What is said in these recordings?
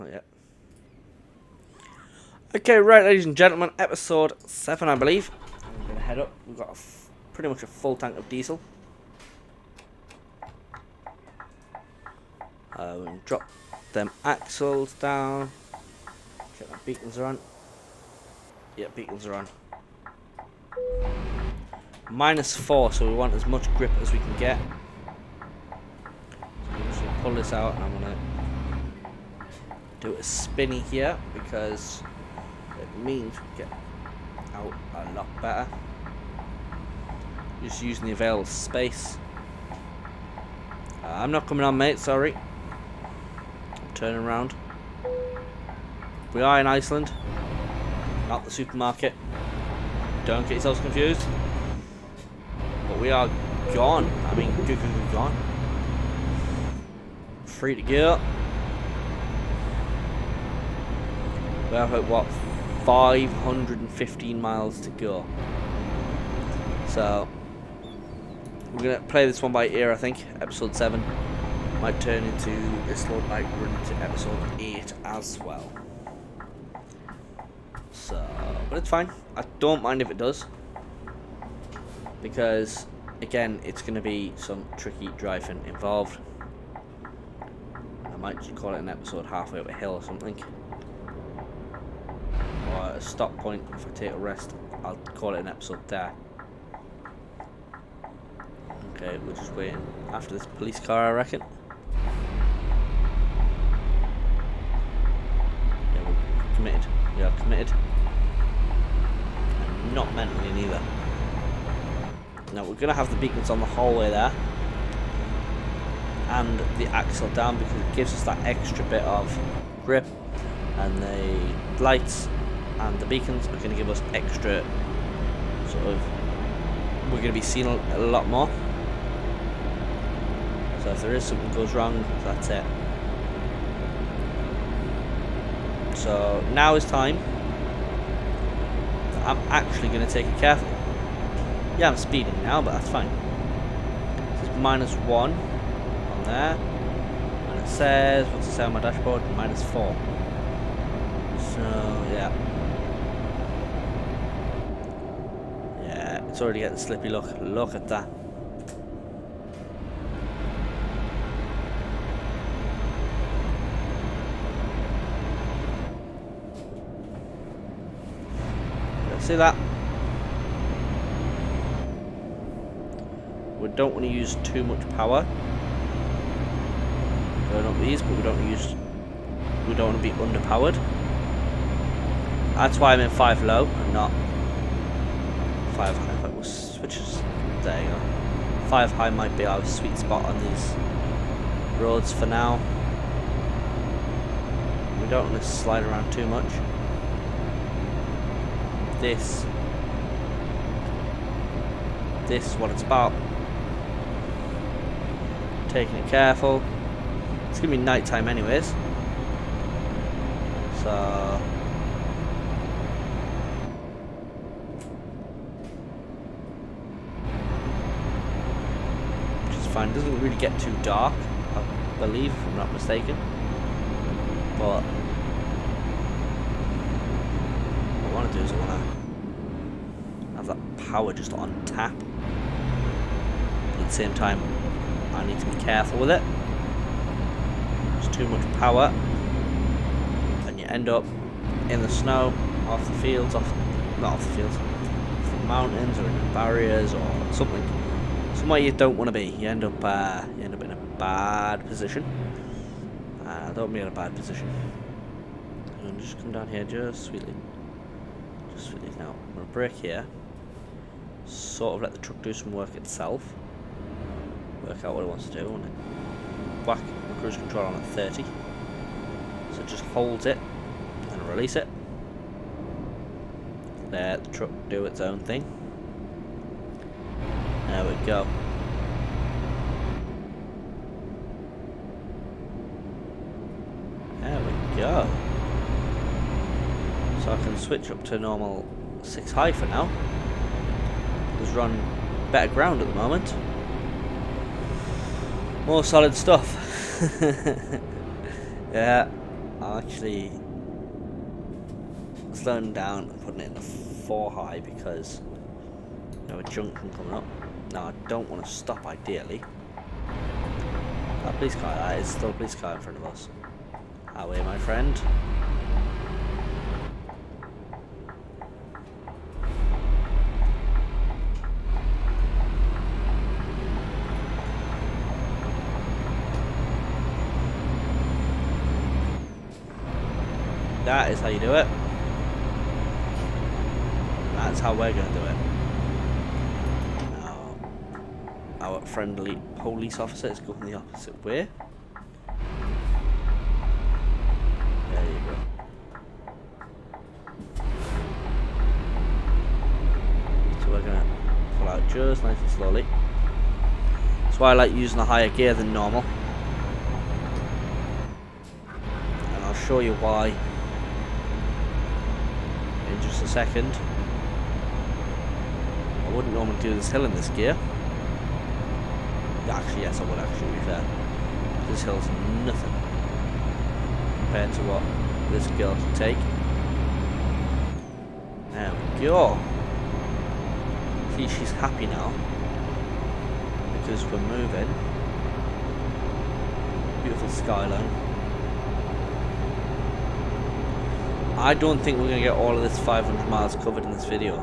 Not yet. Okay, right, ladies and gentlemen, episode 7, I believe. I'm going to head up. We've got pretty much a full tank of diesel. We're going to drop them axles down. Check my beacons are on. Yeah, beacons are on. -4, so we want as much grip as we can get. So I'm just going to pull this out and I'm going to do a spinny here because it means we get out a lot better. Just using the available space. I'm not coming on, mate, sorry. I'm turning around. We are in Iceland, not the supermarket. Don't get yourselves confused. But we are gone. I mean, gone. Free to go. We have about, what, 515 miles to go. So we're gonna play this one by ear, I think. Episode 7 might turn into this load might run into episode 8 as well. So, but it's fine. I don't mind if it does, because again, it's gonna be some tricky driving involved. I might just call it an episode halfway up a hill or something, or a stop point if I take a rest. I'll call it an episode there. Okay, we're just waiting after this police car, I reckon. Yeah, we're committed. We are committed. And not mentally neither. Now we're gonna have the beacons on the whole way there, and the axle down because it gives us that extra bit of grip, and the lights and the beacons are gonna give us extra sort of. We're gonna be seen a lot more. So if there is something goes wrong, that's it. So now is time. I'm actually going to take it carefully. Yeah, I'm speeding now, but that's fine. This is -1 on there. And it says, what's it say on my dashboard? -4. So, yeah. Yeah, it's already getting slippy, look. Look at that. See that? We don't want to use too much power. Going up these, but we don't want to be underpowered. That's why I'm in 5 low and not 5 high. But we'll switch us. There you go. 5 high might be our sweet spot on these roads for now. We don't want to slide around too much. This is what it's about. Taking it careful. It's gonna be night time anyways, so which is fine. It doesn't really get too dark, I believe, if I'm not mistaken. But what I want to do is I want to have that power just on tap. But at the same time, I need to be careful with it. There's too much power, and you end up in the snow, off the fields, not off the fields, off the mountains, or in the barriers, or something. Somewhere you don't want to be. You end up in a bad position. Don't be in a bad position. And just come down here, just sweetly. Now, I'm going to brake here, sort of let the truck do some work itself, work out what it wants to do, and then whack the cruise control on at 30, so just hold it, and release it, let the truck do its own thing. There we go. There we go. So I can switch up to normal 6 high for now, because we're on better ground at the moment. More solid stuff. Yeah, I'm actually slowing down and putting it in the 4 high because we have a junction coming up. Now I don't want to stop ideally. That police car, that is still a police car in front of us. How are you, my friend? That is how you do it. That's how we're going to do it. Now, our friendly police officer is going the opposite way. There you go. So we're going to pull out just nice and slowly. That's why I like using a higher gear than normal. And I'll show you why in just a second. I wouldn't normally do this hill in this gear. Actually, yes, I would actually, to be fair. This hill's nothing compared to what this girl can take. There we go. See, she's happy now because we're moving. Beautiful skyline. I don't think we're going to get all of this 500 miles covered in this video.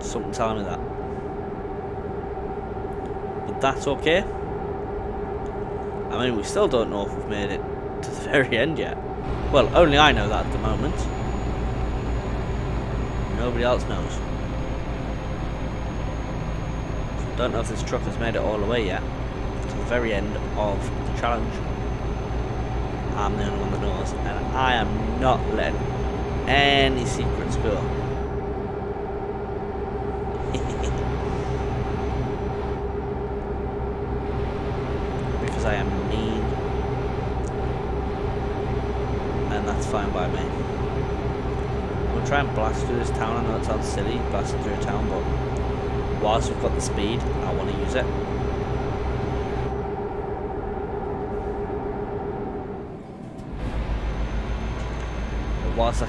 Something telling me that. But that's okay. I mean, we still don't know if we've made it to the very end yet. Well, only I know that at the moment. Nobody else knows. So don't know if this truck has made it all the way yet to the very end of the challenge. I'm the only one that knows, and I am not letting any secrets go. Because I am mean, and that's fine by me. I'm gonna try and blast through this town. I know it sounds silly, blasting through a town, but whilst we've got the speed, I want to use it. Whilst I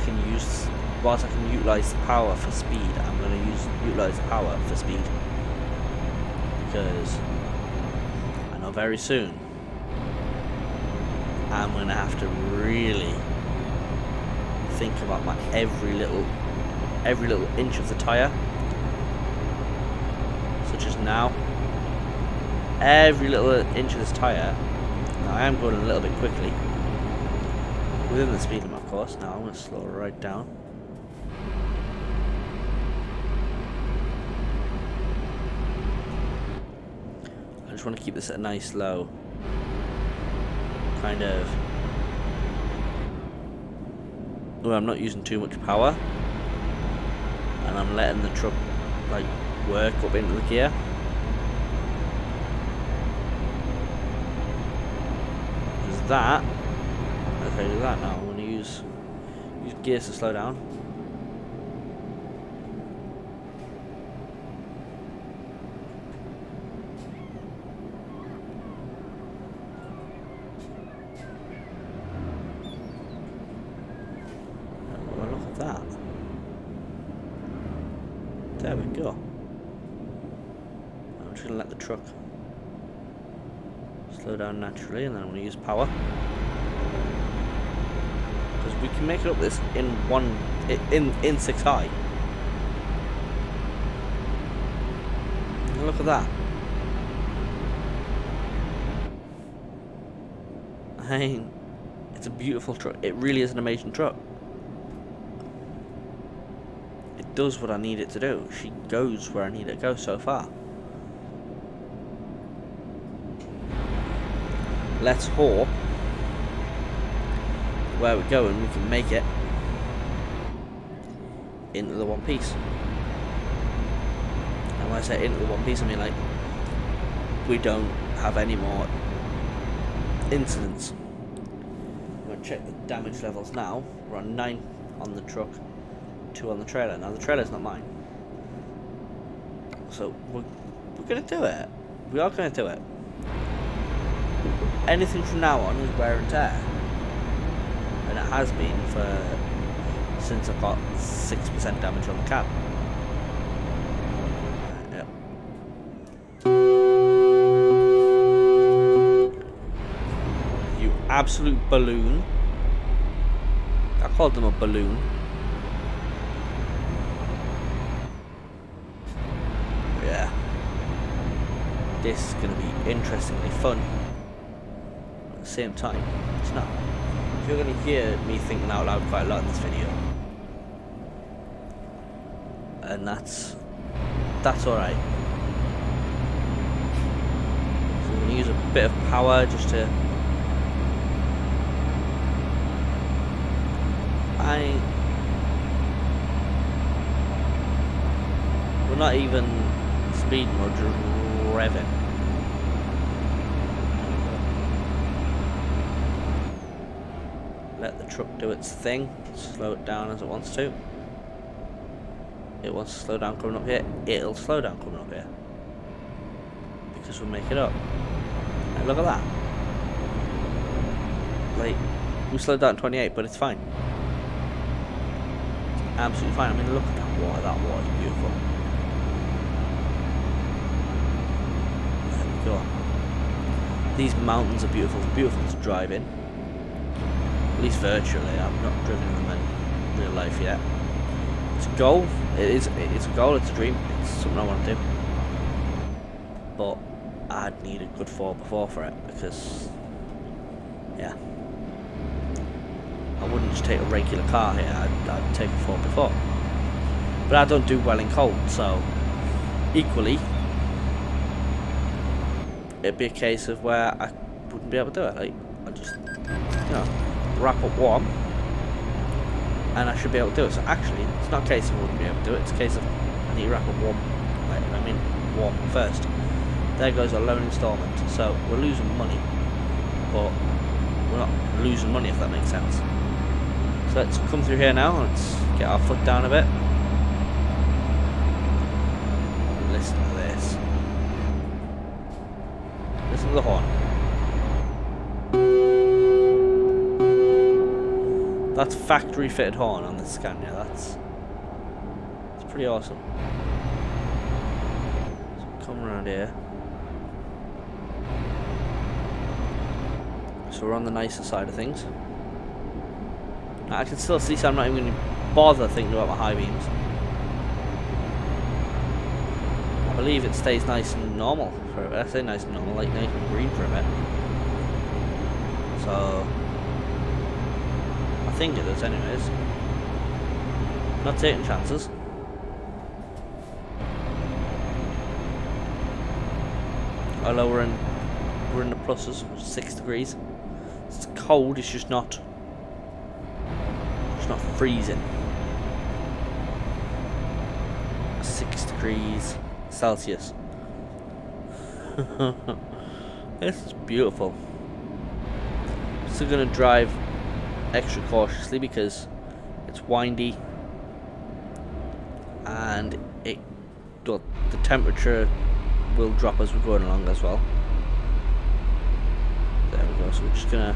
can utilise the power for speed, I'm going to utilise the power for speed, because I know very soon I'm going to have to really think about my every little inch of the tyre, such as now. Every little inch of this tyre. Now I am going a little bit quickly within the speed limit, of course. Now I'm going to slow it right down. I just want to keep this at a nice low kind of, where I'm not using too much power, and I'm letting the truck like work up into the gear. Because that, okay, do that now. I'm going to use gears to slow down. Oh, look at that. There we go. I'm just going to let the truck slow down naturally, and then I'm going to use power. We can make it up this in 6 high. Look at that. I mean, it's a beautiful truck. It really is an amazing truck. It does what I need it to do. She goes where I need it to go so far. Let's hope where we're going, we can make it into the one piece. And when I say into the one piece, I mean like we don't have any more incidents. I'm going to check the damage levels now. We're on 9 on the truck, 2 on the trailer. Now the trailer's not mine, so we're going to do it. We are going to do it. Anything from now on is wear and tear. has been since I got 6% damage on the cab. Yep. You absolute balloon. I called them a balloon. Yeah. This is going to be interestingly fun. At the same time, it's not. You're going to hear me thinking out loud quite a lot in this video. And that's alright. So we're going to use a bit of power just to... We're not even speeding, we're just revving. Let the truck do its thing. Slow it down as it wants to. It wants to slow down coming up here. It'll slow down coming up here. Because we'll make it up. And look at that. Like, we slowed down 28, but it's fine. Absolutely fine. I mean, look at that water. That water is beautiful. There we go. These mountains are beautiful. It's beautiful to drive in. At least virtually. I've not driven them in real life yet. It's a goal. It's a goal. It's a dream. It's something I want to do. But I'd need a good 4x4 for it because, yeah. I wouldn't just take a regular car here, I'd take a 4x4. But I don't do well in cold, so equally, it'd be a case of where I wouldn't be able to do it. Like, I'd just, wrap up warm, and I should be able to do it. So actually, it's not a case of I wouldn't be able to do it, it's a case of I need to wrap up warm, warm first. There goes our loan installment, so we're losing money, but we're not losing money if that makes sense. So let's come through here now, let's get our foot down a bit. Listen to this. Listen to the horn. That's factory fitted horn on the Scania, that's pretty awesome. So come around here. So we're on the nicer side of things. I can still see, so I'm not even going to bother thinking about my high beams. I believe it stays nice and normal for a bit. I say nice and normal, like nice and green for a bit. So I think it does anyways. Not taking chances. Although we're in the pluses, 6 degrees. It's cold, it's just not freezing. 6 degrees Celsius. This is beautiful. Still gonna drive extra cautiously because it's windy and the temperature will drop as we're going along as well. There we go, so we're just gonna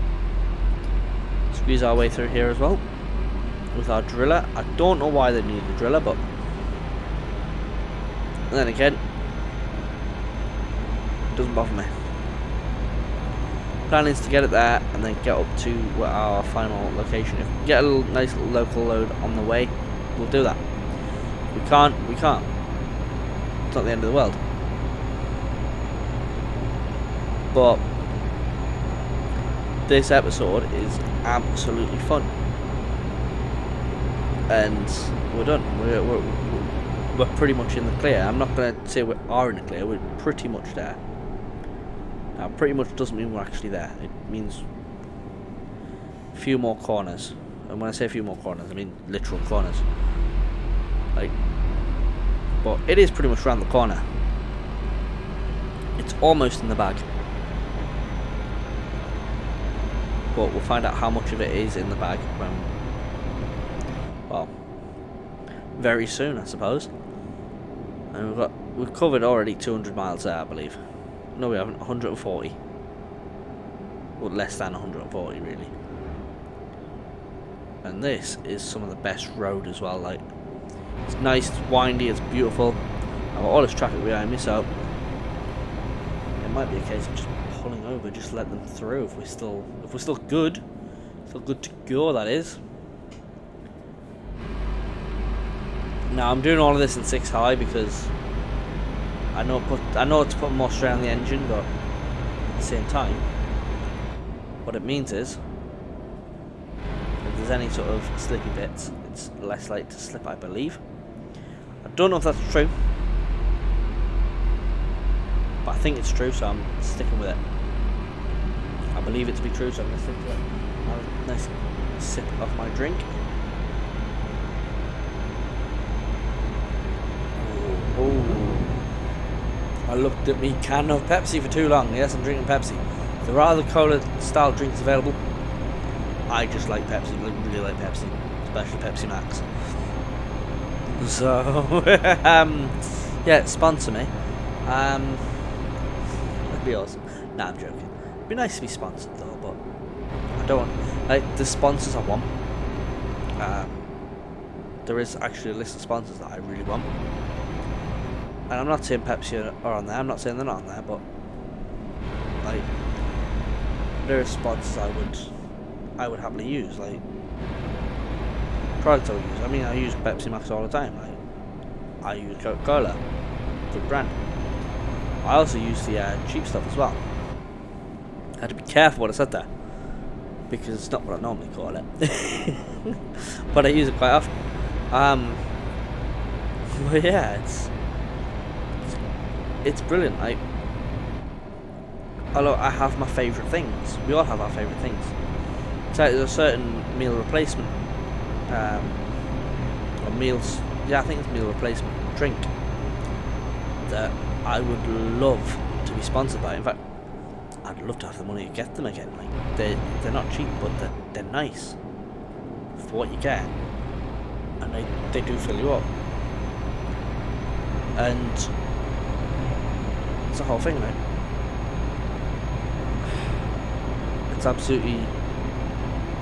squeeze our way through here as well with our driller. I don't know why they need a driller, but then again, it doesn't bother me. Plan is to get it there and then get up to our final location. If we get a nice little local load on the way, we'll do that. If we can't, we can't. It's not the end of the world. But this episode is absolutely fun, and we're done. We're pretty much in the clear. I'm not going to say we are in the clear. We're pretty much there. Now, pretty much doesn't mean we're actually there. It means a few more corners. And when I say a few more corners, I mean literal corners. Like, but it is pretty much around the corner. It's almost in the bag. But we'll find out how much of it is in the bag when, well, very soon, I suppose. And we've covered already 200 miles there, I believe. No, we haven't. 140. Well, less than 140, really. And this is some of the best road as well. Like, it's nice, it's windy, it's beautiful. I've got all this traffic behind me, so it might be a case of just pulling over, just let them through if we're still good. Still good to go, that is. Now I'm doing all of this in 6 high because I know it's putting more strain on the engine, but at the same time, what it means is if there's any sort of slippy bits, it's less likely to slip, I believe. I don't know if that's true, but I think it's true, so I'm sticking with it. I believe it to be true, so I'm going to stick to it. Have a nice sip of my drink. Oh, I looked at me can of Pepsi for too long. Yes, I'm drinking Pepsi. There are other cola style drinks available. I just like Pepsi, really like Pepsi, especially Pepsi Max. So, yeah, sponsor me. That'd be awesome. Nah, I'm joking. It'd be nice to be sponsored though, but I don't want, like, the sponsors I want. There is actually a list of sponsors that I really want. And I'm not saying Pepsi are on there, I'm not saying they're not on there, but like, there are sponsors I would happily use, like products I would use. I mean, I use Pepsi Max all the time. Like, I use Coca-Cola, good brand. I also use the cheap stuff as well. I had to be careful what I said there, because it's not what I normally call it. But I use it quite often. But yeah, it's brilliant. Like, although I have my favourite things, we all have our favourite things. So there's a certain meal replacement, or meals, yeah, I think it's meal replacement drink that I would love to be sponsored by. In fact, I'd love to have the money to get them again. Like, they're not cheap, but they're nice for what you get, and they do fill you up. And it's the whole thing, right? It's absolutely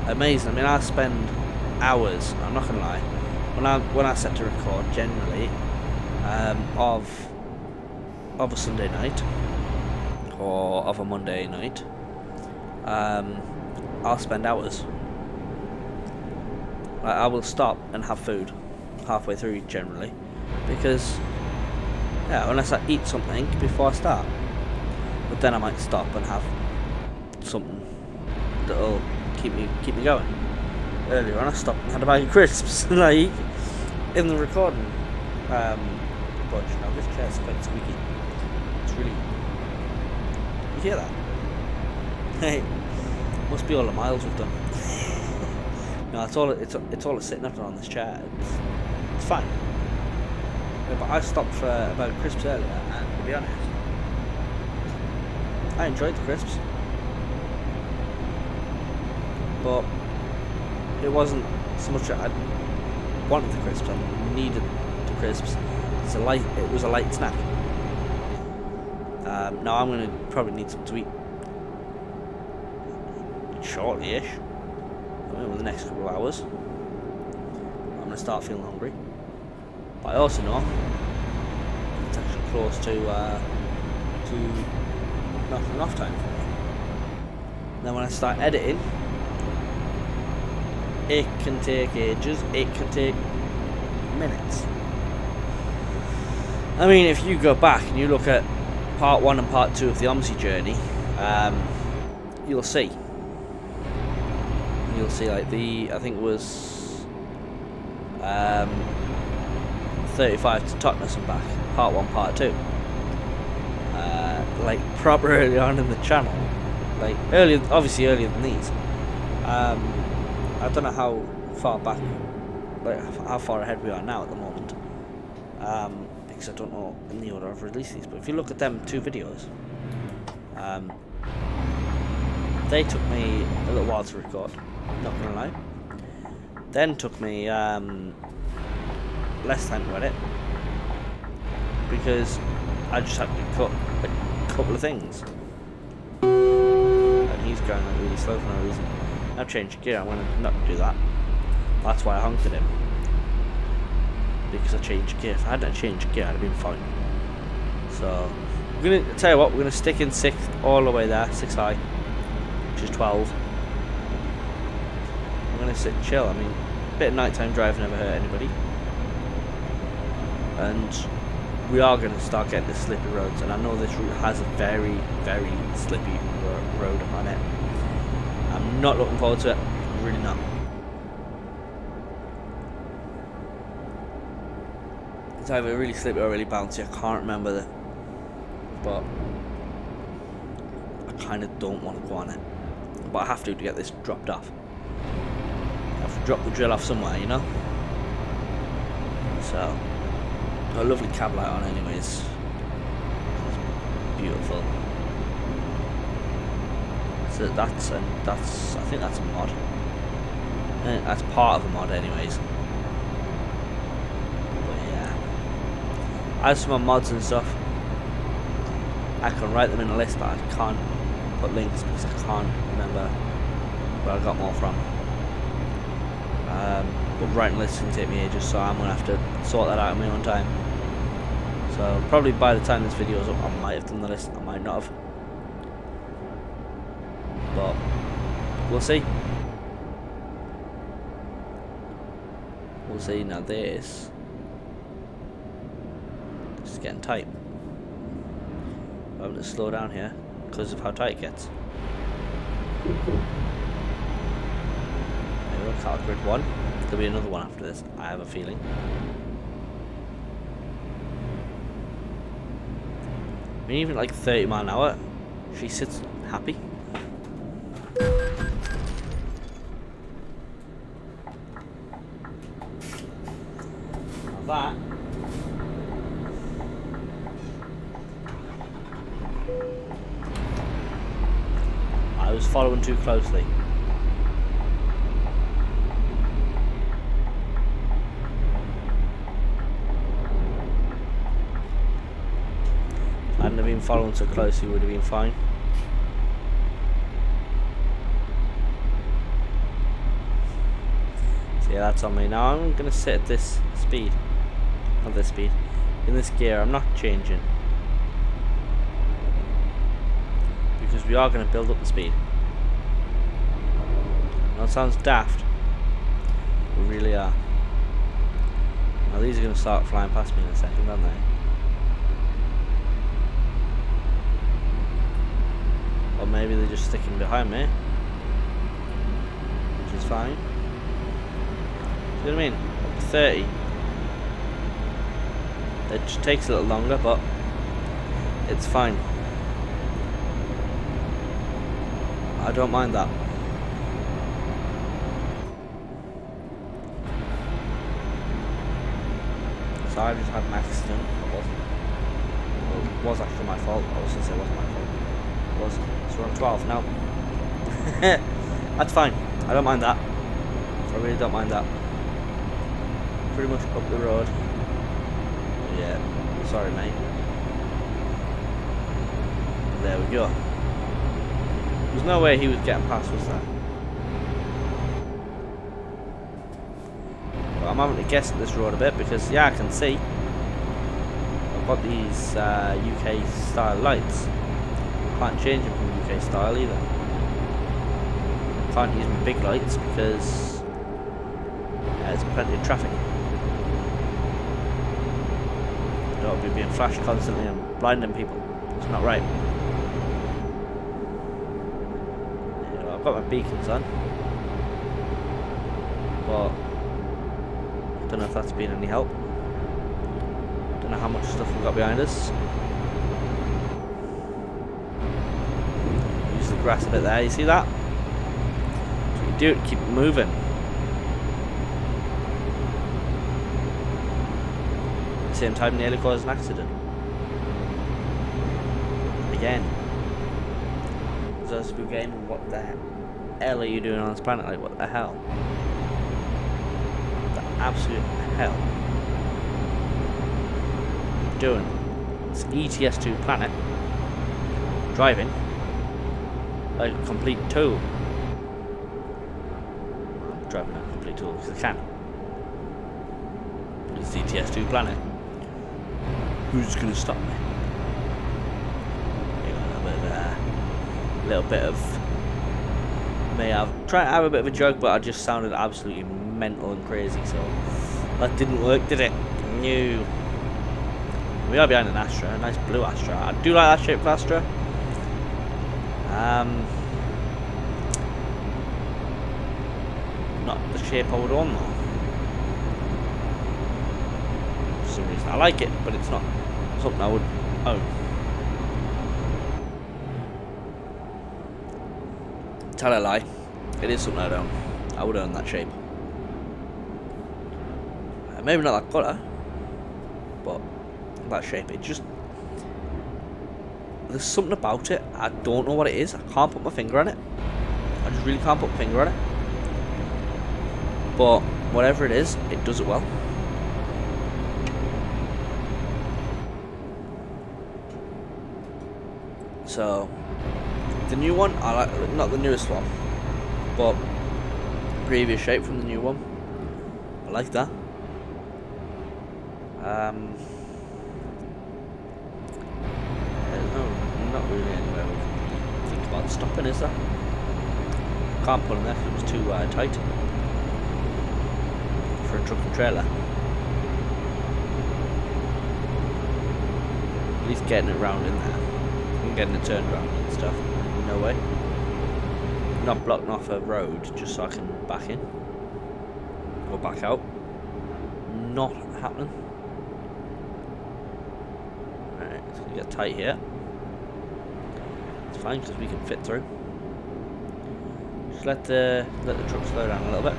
amazing. I mean, I spend hours, I'm not gonna lie, when I set to record, generally, of a Sunday night or of a Monday night, I'll spend hours. I will stop and have food halfway through generally, because yeah, unless I eat something before I start, but then I might stop and have something that'll keep me going. Earlier on, I stopped and had a bag of crisps, like in the recording. But you know, this chair's quite squeaky. It's really, you hear that? Hey, must be all the miles we've done. No, it's all it's sitting up on this chair. It's fine. Yeah, but I stopped for a bag of crisps earlier, and to be honest, I enjoyed the crisps, but it wasn't so much that I wanted the crisps, I needed the crisps. It was a light snack. Now I'm going to probably need something to eat shortly-ish. Over the next couple of hours, I'm going to start feeling hungry. But I also know it's actually close to nothing off time for me. Then when I start editing, it can take ages, it can take minutes. I mean, if you go back and you look at part 1 and part 2 of the Omsi journey, you'll see like I think it was 35 to Totnes and back, part 1, part 2, like proper early on in the channel, like obviously earlier than these. I don't know how far back, like how far ahead we are now at the moment, because I don't know in the order I've released these, but if you look at them 2 videos, they took me a little while to record, not gonna lie. Then took me less time to edit, because I just had to cut a couple of things. And he's going like really slow for no reason. I've changed gear, I'm going to not do that. That's why I honked at him. Because I changed gear. If I hadn't changed gear, I'd have been fine. So, we're gonna tell you what. We're gonna stick in 6th all the way there, 6 high, which is 12. I'm gonna sit and chill. I mean, a bit of nighttime driving never hurt anybody. And we are gonna start getting the slippy roads. And I know this route has a very, very slippy road on it. I'm not looking forward to it. I'm really not. It's either really slippy or really bouncy. I can't remember the, but I kind of don't want to go on it. But I have to get this dropped off. I have to drop the drill off somewhere, you know. So, got a lovely cab light on, anyways. It's beautiful. So that's I think that's a mod. That's part of a mod, anyways. As for my mods and stuff, I can write them in a list, but I can't put links because I can't remember where I got more from. But writing lists can take me ages, so I'm going to have to sort that out in my own time. So probably by the time this video is up, I might have done the list, I might not have. But we'll see. We'll see. Now this is getting tight. I'm going to slow down here because of how tight it gets. There we go, car grid 1. There'll be another one after this, I have a feeling. I mean, even like 30 mile an hour, she sits happy. Now that I was following too closely. If I hadn't have been following so closely, would have been fine. So yeah, that's on me. Now I'm going to sit at this speed. Not this speed. In this gear, I'm not changing. Because we are going to build up the speed. Now it sounds daft. We really are. Now these are going to start flying past me in a second, aren't they? Or maybe they're just sticking behind me. Which is fine. See what I mean? Up to 30. It just takes a little longer, but it's fine. I don't mind that. So I just had an accident. It wasn't. Well, it was actually my fault. I was going to say it wasn't my fault. It was. So we're on 12 now. That's fine. I don't mind that. I really don't mind that. Pretty much up the road. Yeah. Sorry, mate. There we go. There's no way he was getting past, was there? Well, I'm having to guess at this road a bit because, yeah, I can see. I've got these UK style lights. Can't change them from UK style either. Can't use my big lights because there's plenty of traffic. Don't be being flashed constantly and blinding people. It's not right. I've got my beacons on, but I don't know if that's been any help. Don't know how much stuff we've got behind us. Use the grass a bit there, you see that? That's what you do to keep it moving. At the same time, nearly caused an accident. Again. So game, what the hell are you doing on this planet? Like, what the hell? What the absolute hell are you doing? It's ETS2 planet. Driving like a complete tool. driving a complete tool because I can. It's the ETS2 planet. Who's gonna stop me? You know, a little bit of me. I've tried to have a bit of a joke, but I just sounded absolutely mental and crazy. So that didn't work, did it? No. We are behind an Astra, a nice blue Astra. I do like that shape of Astra. Not the shape I would own though. For some reason I like it, but it's not something I would own. Tell a lie. It is something I'd own. I would own that shape. Maybe not that colour, but that shape. It just, there's something about it. I don't know what it is. I can't put my finger on it. I just really can't put my finger on it. But whatever it is, it does it well. So the new one, I like, not the newest one, but the previous shape from the new one. I like that. Not really anywhere we can think about stopping, is there? Can't pull in there because it was too tight for a truck and trailer. At least getting it round in there and getting it turned around and stuff. No way. Not blocking off a road just so I can back in or back out. Not happening. Alright, it's gonna get tight here. It's fine because we can fit through. Just let the truck slow down a little bit.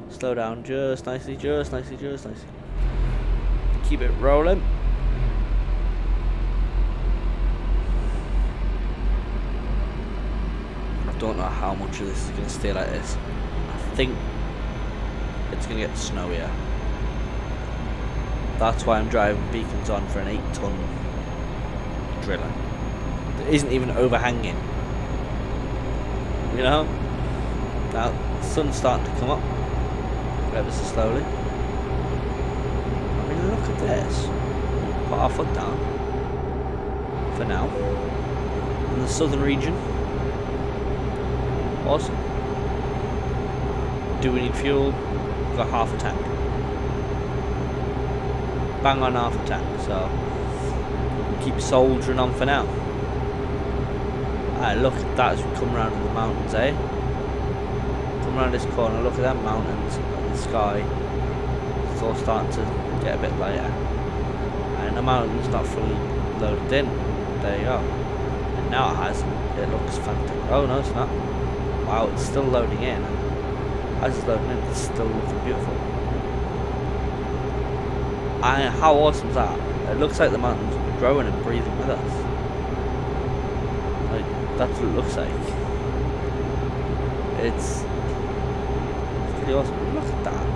Slow down just nicely, just nicely, just nicely. Keep it rolling. I don't know how much of this is going to stay like this. I think it's going to get snowier. That's why I'm driving beacons on for an 8-ton driller. It isn't even overhanging. You know? Now, the sun's starting to come up ever so slowly. I mean, look at this. Put our foot down for now. In the southern region. Awesome. Do we need fuel? We've got half a tank. Bang on half a tank, so keep soldiering on for now. Alright, look at that as we come around the mountains, eh? Come around this corner, look at that mountains and the sky. It's all starting to get a bit lighter. And the mountain's not fully loaded in. There you go. And now it has. It looks fantastic. Oh no, it's not. Wow, it's still loading in. As it's loading in, it's still looking beautiful. And how awesome is that? It looks like the mountains are growing and breathing with us. Like, that's what it looks like. It's pretty awesome. Look at that.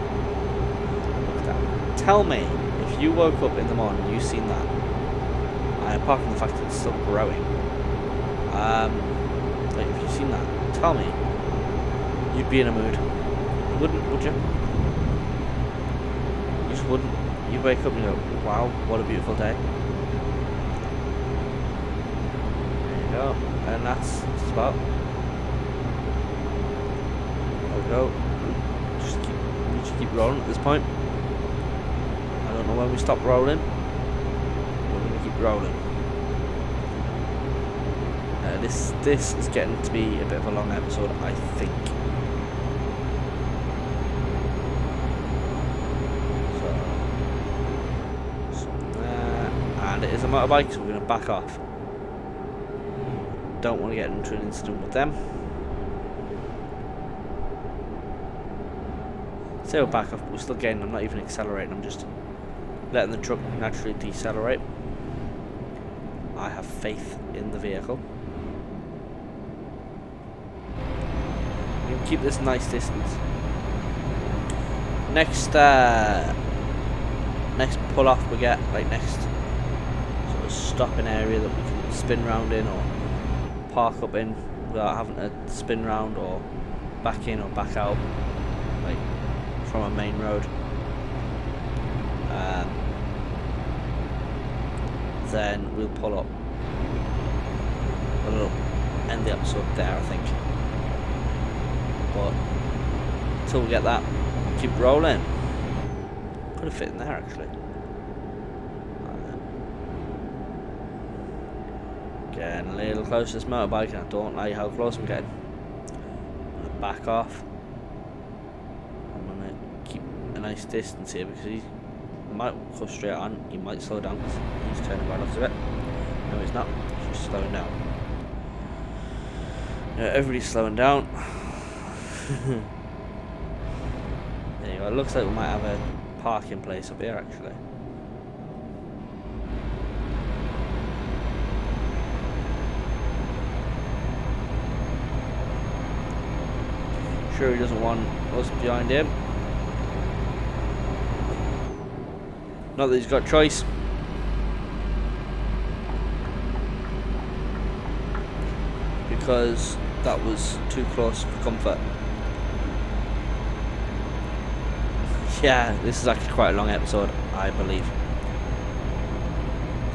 Look at that. Tell me, if you woke up in the morning and you've seen that, and apart from the fact that it's still growing, like if you've seen that, tell me, you'd be in a mood. You wouldn't, would you? You just wouldn't. You wake up and you go, wow, what a beautiful day. There you go. And that's the spot. There we go. We just keep rolling at this point. I don't know when we stop rolling. We're going to keep rolling. This is getting to be a bit of a long episode, I think. And it is a motorbike, so we're going to back off. Don't want to get into an incident with them. Say we're back off, but we're still getting, I'm not even accelerating, I'm just letting the truck naturally decelerate. I have faith in the vehicle. We can keep this nice distance. Next pull off we get, like next sort of stopping area that we can spin round in or park up in without having to spin round or back in or back out, like from a main road. Then we'll pull up. We'll end the episode there, I think. But until we get that, keep rolling. Could have fit in there actually. Getting a little close to this motorbike, and I don't like how close I'm getting. I'm gonna back off. I'm gonna keep a nice distance here because he might go straight on. He might slow down because he's turning right off a bit. No, he's not. He's just slowing down. Yeah, everybody's slowing down. There you go. It looks like we might have a parking place up here actually. Sure, he doesn't want us behind him. Not that he's got a choice. Because that was too close for comfort. Yeah, this is actually quite a long episode, I believe.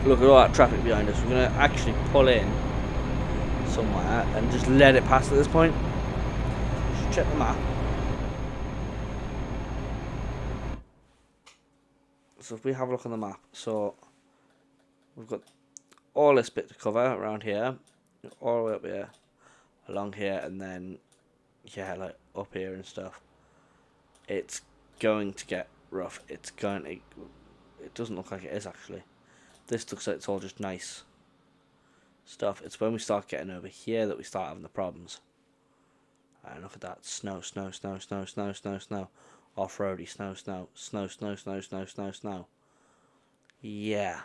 Look at all that traffic behind us. We're going to actually pull in somewhere and just let it pass at this point. Just check the map. So if we have a look on the map, so we've got all this bit to cover around here, all the way up here, along here, and then, yeah, like up here and stuff. It's going to get rough. It's going to, it doesn't look like it is actually. This looks like it's all just nice stuff. It's when we start getting over here that we start having the problems. And look at that, snow, snow, snow, snow, snow, snow, snow. Off-roady, snow, snow, snow, snow, snow, snow, snow, snow. Yeah.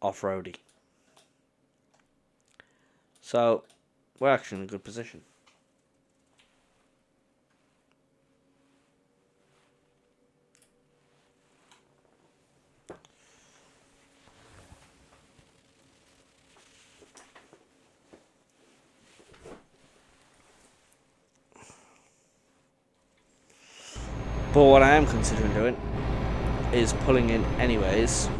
Off-roady. So, we're actually in a good position. But what I am considering doing is pulling in anyways.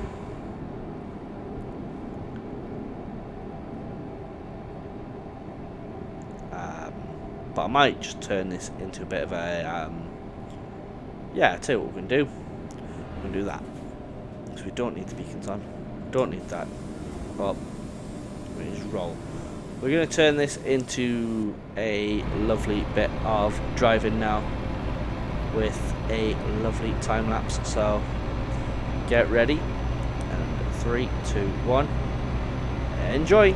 But I might just turn this into a bit of a, yeah, I'll tell you what we're going to do. We're going to do that. Because we don't need the beacons on. Don't need that. Well, we just roll. We're going to turn this into a lovely bit of driving now. With a lovely time lapse. So, get ready. And 3, 2, 1. Enjoy!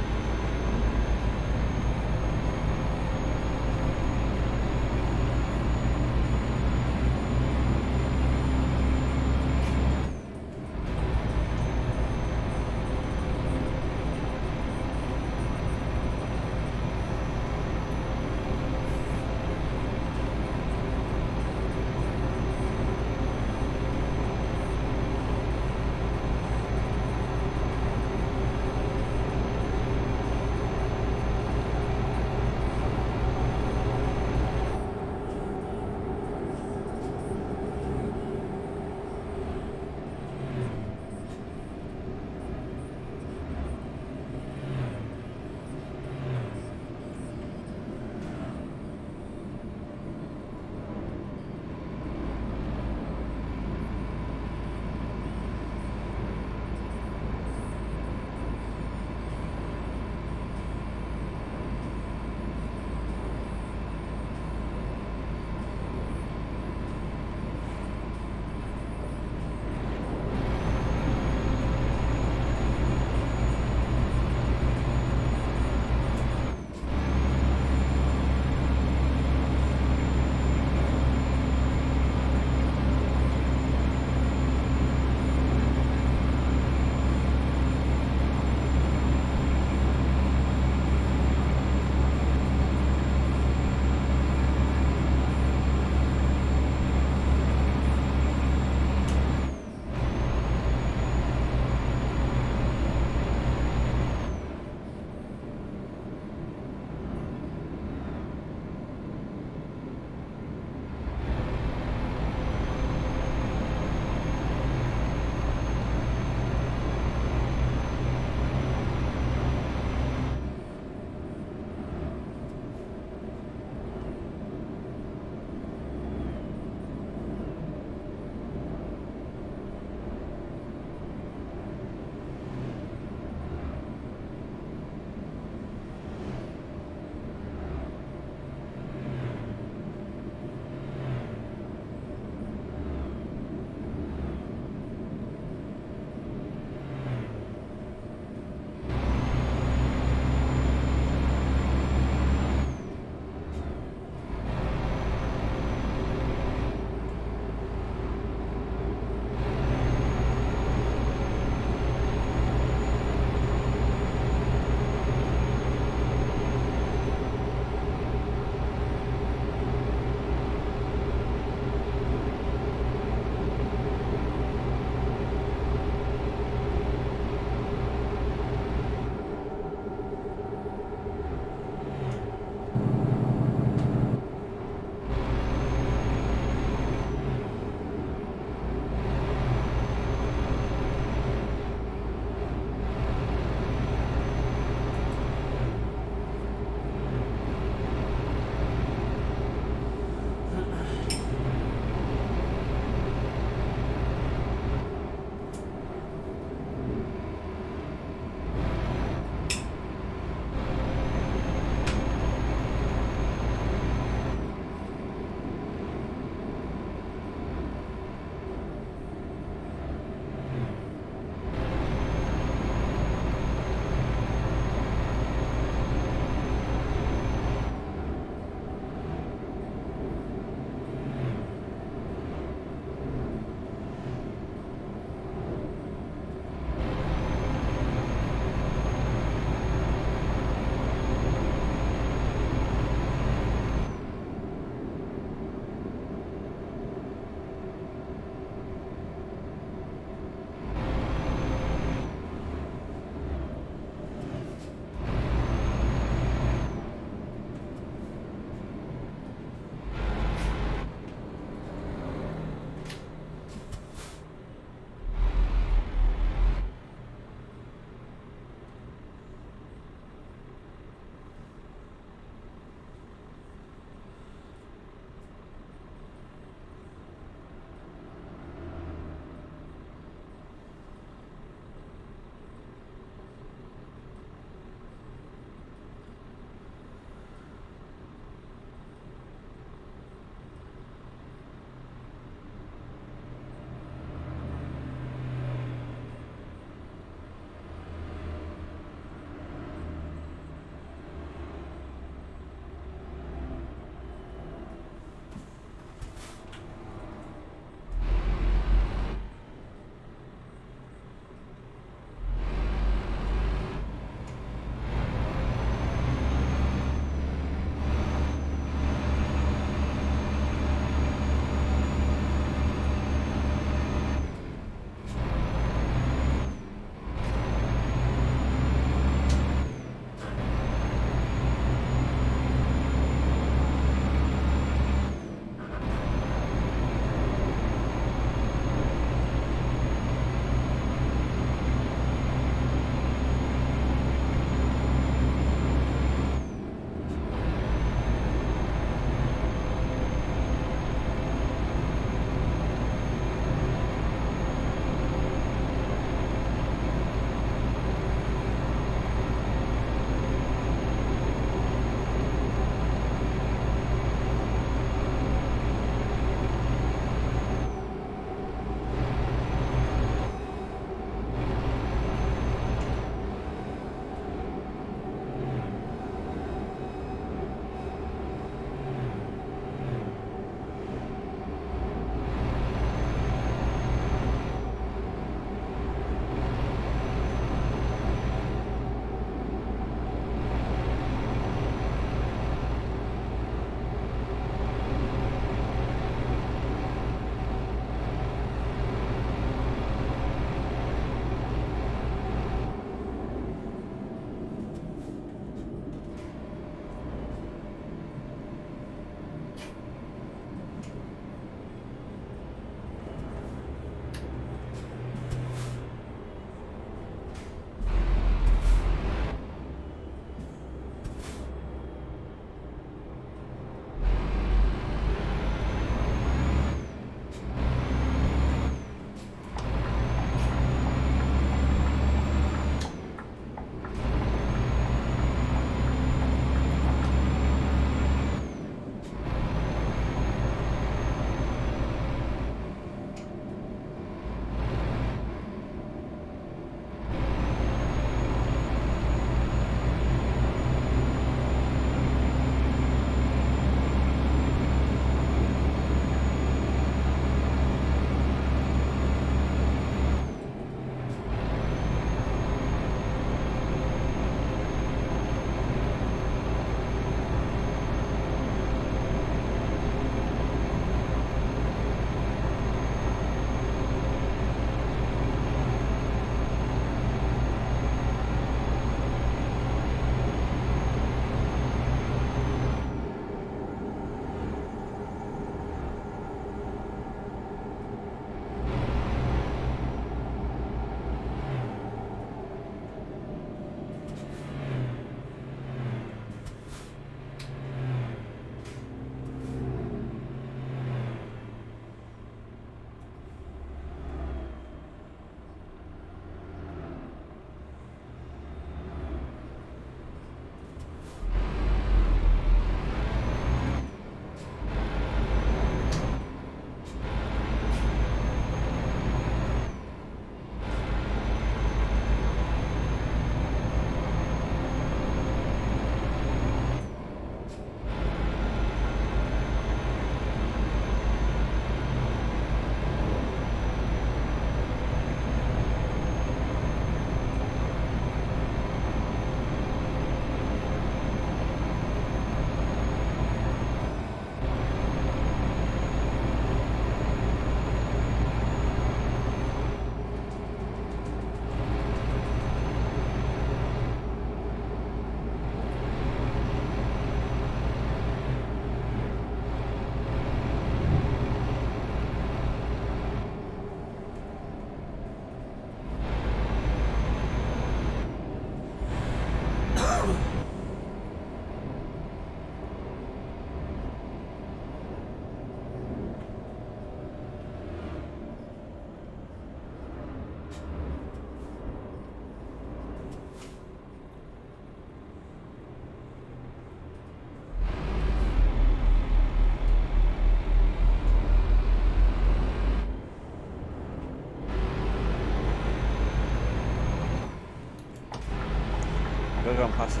going past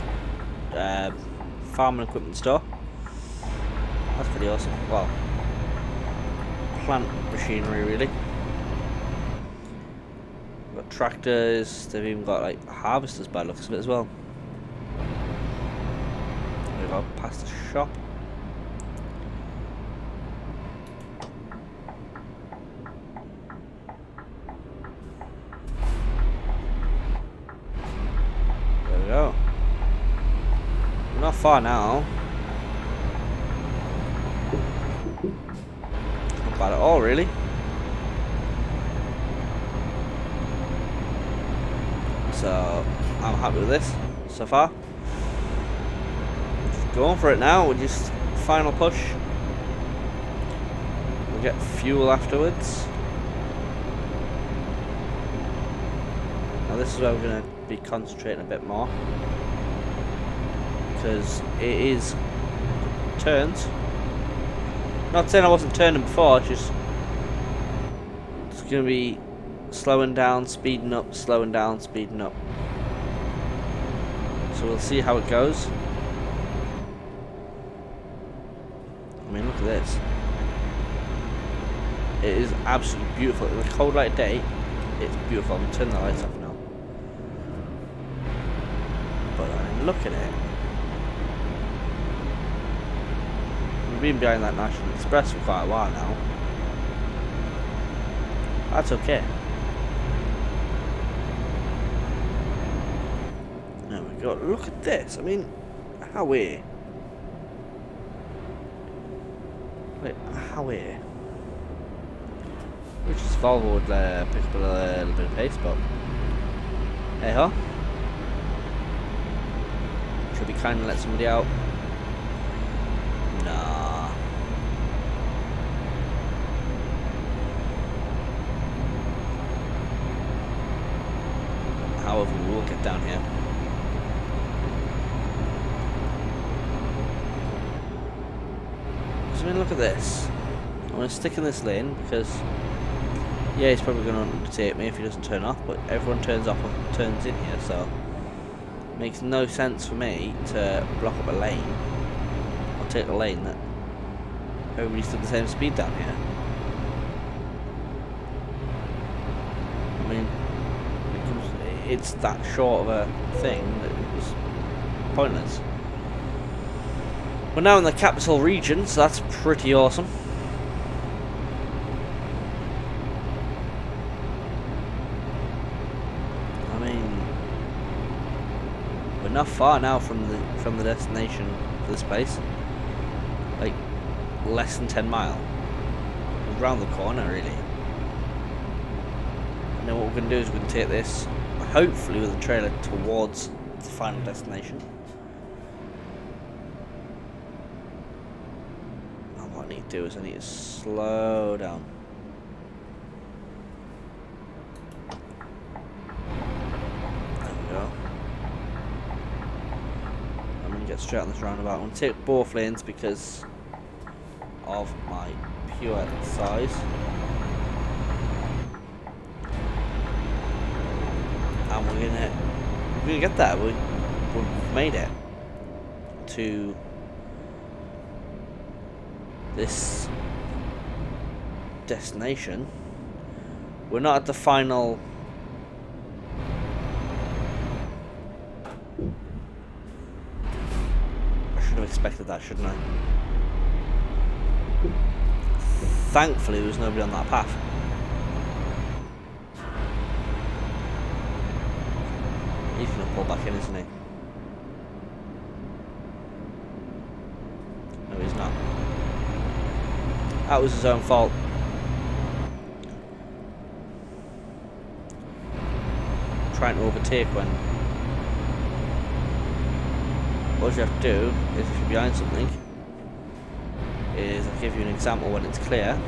the farm and equipment store. That's pretty awesome. Well, plant machinery really. We've got tractors, they've even got like harvesters by the looks of it as well. We go past the shop. There we go. We're not far now. Not bad at all, really. So I'm happy with this so far. Just going for it now. We'll just final push. We'll get fuel afterwards. Now this is where we're going to be concentrating a bit more, because it is turns. Not saying I wasn't turning before, just it's going to be slowing down, speeding up, slowing down, speeding up. So we'll see how it goes. I mean, look at this. It is absolutely beautiful. In a cold light day, it's beautiful. I'm going to turn the lights off now. But I mean, look at it. We've been behind that National Express for quite a while now. That's okay. There we go. Look at this. I mean, how weird. Wait, how weird. Which is Volvo would pick up a little bit of pace, but hey ho. Should we kind of let somebody out? Nah. However, we will get down here. So I mean, look at this. I'm going to stick in this lane because, yeah, he's probably going to overtake me if he doesn't turn off, but everyone turns off and turns in here, so it makes no sense for me to block up a lane or take a lane that everybody's at the same speed down here. I mean, it's that short of a thing that it was pointless. We're now in the capital region, so that's pretty awesome. I mean, we're not far now from the destination for this place. Like less than 10 miles. We're around the corner, really. And then what we're going to do is we're going to take this, hopefully with a trailer, towards the final destination. And what I need to do is I need to slow down. There we go. I'm going to get straight on this roundabout. I'm going to take both lanes because of my pure size. And we're gonna get that. We've made it to this destination. We're not at the final. I should have expected that, shouldn't I? Thankfully, there was nobody on that path. He's going to pull back in, isn't he? No, he's not. That was his own fault. Trying to overtake when what you have to do is, if you're behind something, is I'll give you an example when it's clear.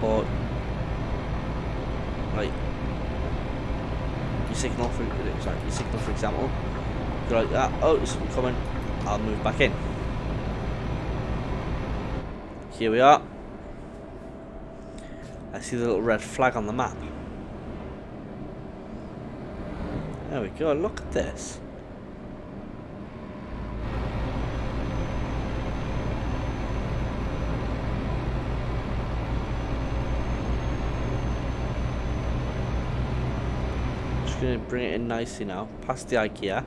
But like you signal for example, go like that. Oh, there's something coming. I'll move back in. Here we are. I see the little red flag on the map. There we go, look at this. Just gonna bring it in nicely now, past the IKEA.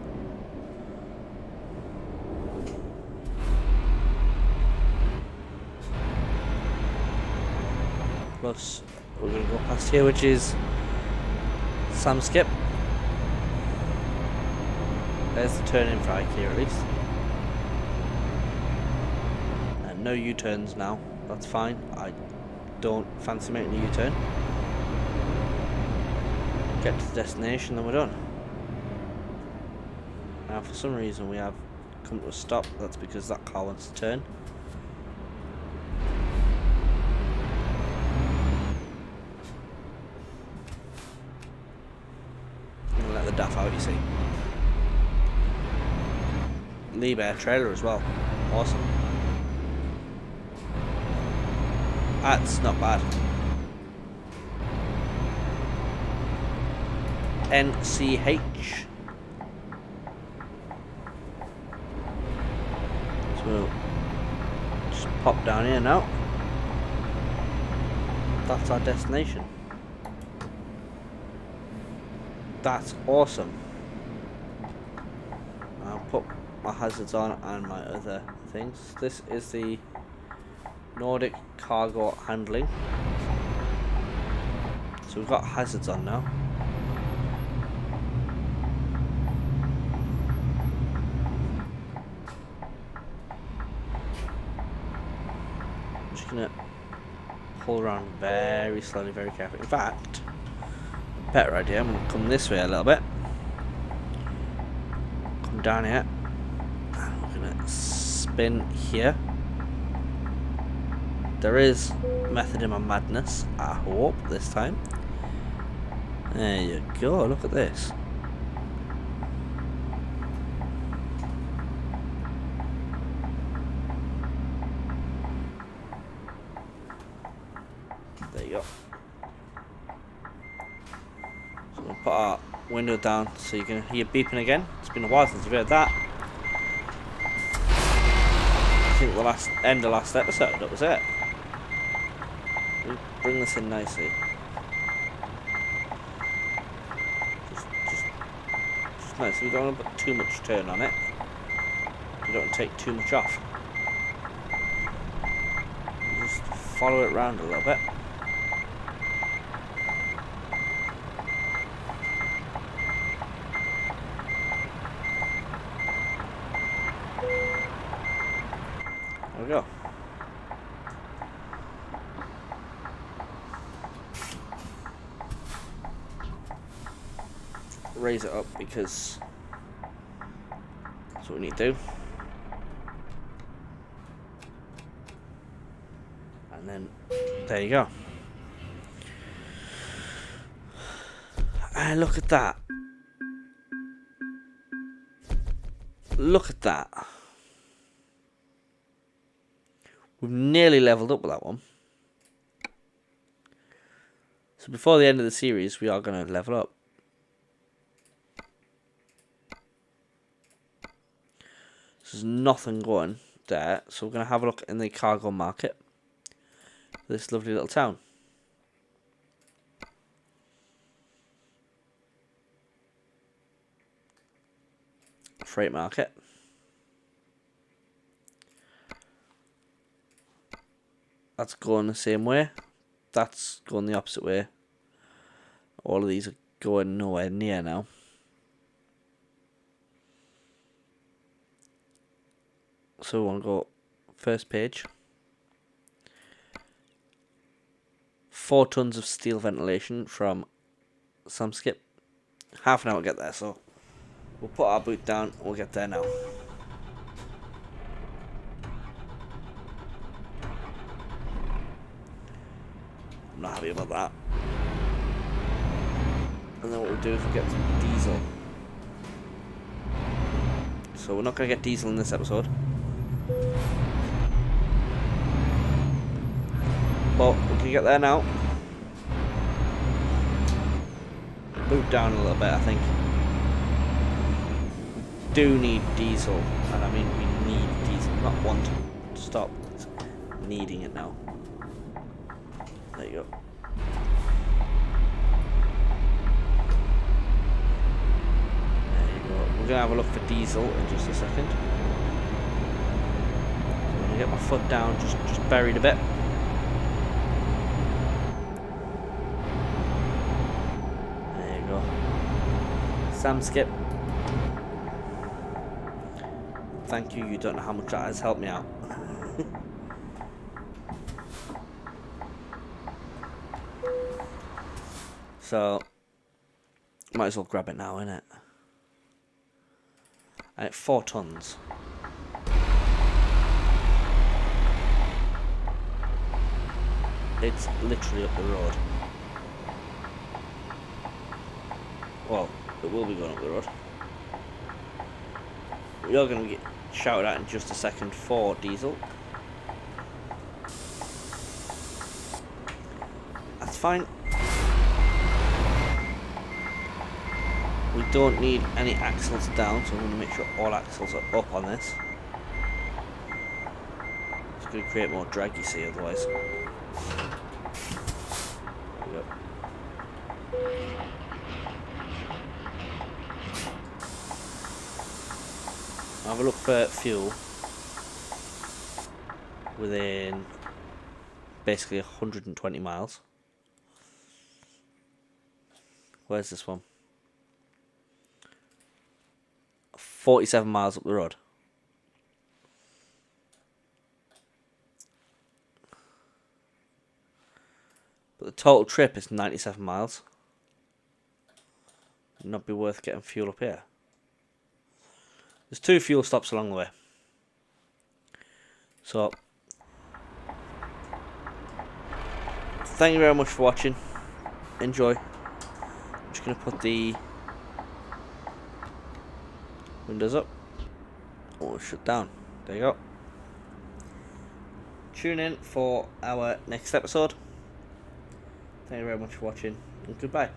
Plus, we're gonna go past here, which is Sam Skip. There's the turn in for IKEA at least. And no U-turns now, that's fine. I don't fancy making a U-turn. Get to the destination, then we're done. Now for some reason we have come to a stop, that's because that car wants to turn. I'm gonna let the DAF out, you see. Liebherr trailer as well. Awesome. That's not bad. NCH. So we'll just pop down here now. That's our destination. That's awesome. I'll put my hazards on and my other things. This is the Nordic cargo handling. So we've got hazards on now. I'm just gonna pull around very slowly, very carefully. In fact, better idea, I'm gonna come this way a little bit. Come down here. And we're gonna spin here. There is method in my madness, I hope, this time. There you go, look at this. There you go. So we'll put our window down so you can hear beeping again. It's been a while since you've heard that. I think the end of last episode, that was it. We'll bring this in nicely. Just nice. We don't want to put too much turn on it. We don't want to take too much off. We'll just follow it around a little bit. There we go. Raise it up because that's what we need to do. And then there you go. And look at that. Look at that. We've nearly leveled up with that one. So before the end of the series, we are going to level up. There's nothing going there, so we're going to have a look in the cargo market. This lovely little town. Freight market. That's going the same way. That's going the opposite way. All of these are going nowhere near now. So we want to go first page. 4 tons of steel ventilation from Sam Skip. Half an hour to get there, so we'll put our boot down and we'll get there now. I'm not happy about that. And then what we'll do is we'll get some diesel. So we're not going to get diesel in this episode. But we can get there now. Boot down a little bit, I think. do need diesel, and I mean we need diesel, not want to stop, it's needing it now. There you go. There you go. We're gonna have a look for diesel in just a second. So I'm gonna get my foot down, just buried a bit. There you go. Sam skip. Thank you, you don't know how much that has helped me out. So, might as well grab it now, innit? And it's 4 tons. It's literally up the road. Well, it will be going up the road. We are going to get shouted at in just a second for diesel. That's fine. We don't need any axles down, so I'm going to make sure all axles are up on this. It's going to create more drag, you see, otherwise. There we go. I'll have a look for fuel within basically 120 miles. Where's this one? 47 miles up the road. But the total trip is 97 miles. Would not be worth getting fuel up here. There's 2 fuel stops along the way. So, thank you very much for watching. Enjoy. I'm just going to put the windows up. Oh, shut down. There you go. Tune in for our next episode. Thank you very much for watching, and goodbye.